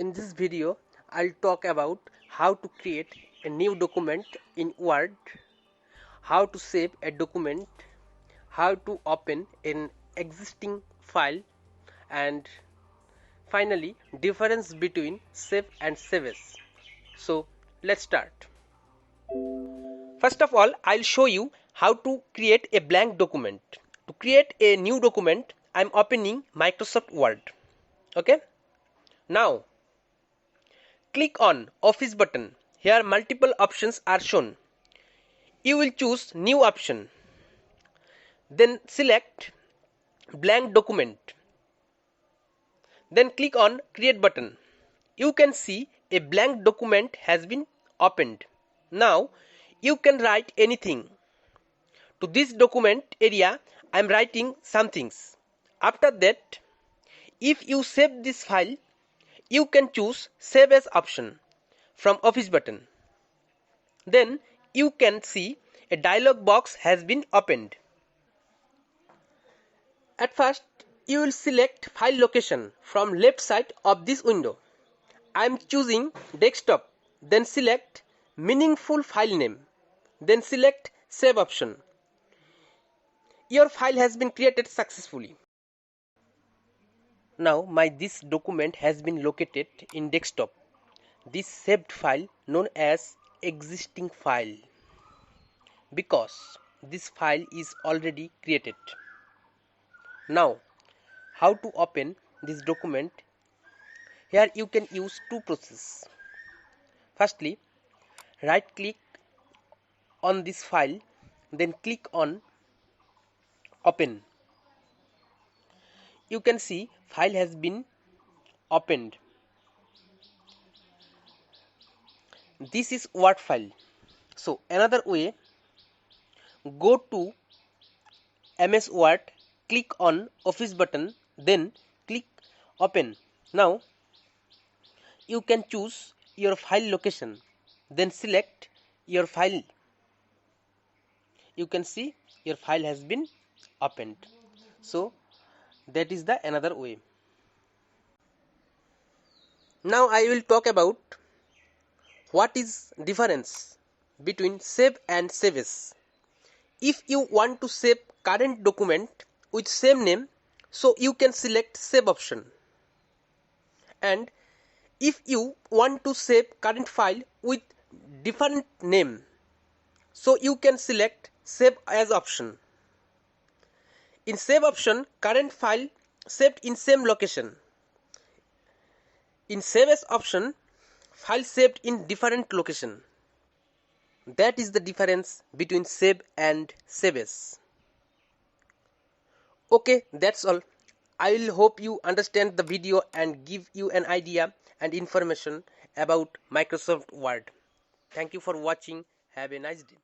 In this video, I'll talk about how to create a new document in Word, how to save a document, how to open an existing file, and finally, difference between save and save as. So, let's start. First of all, I'll show you how to create a blank document. To create a new document, I'm opening Microsoft Word. Okay? Now, click on Office button. Here multiple options are shown. You will choose new option. Then select blank document. Then click on create button. You can see a blank document has been opened. Now you can write anything. To this document area I am writing some things. After that, if you save this file, you can choose save as option from Office button. Then you can see a dialog box has been opened. At first, you will select file location from left side of this window. I am choosing desktop. Then select meaningful file name. Then select save option. Your file has been created successfully. Now this document has been located in desktop. This saved file known as existing file because this file is already created. Now how to open this document? Here you can use two processes. Firstly, right click on this file, then click on open. You can see file has been opened. This is Word file. So another way, go to MS Word, click on Office button, then click open. Now you can choose your file location, then select your file. You can see your file has been opened. So that is the another way. Now I will talk about what is difference between save and save as. If you want to save current document with same name, so you can select save option. And if you want to save current file with different name, so you can select save as option. In save option, current file saved in same location. In save as option, file saved in different location. That is the difference between save and save as. Okay, that's all. I will hope you understand the video and give you an idea and information about Microsoft Word. Thank you for watching. Have a nice day.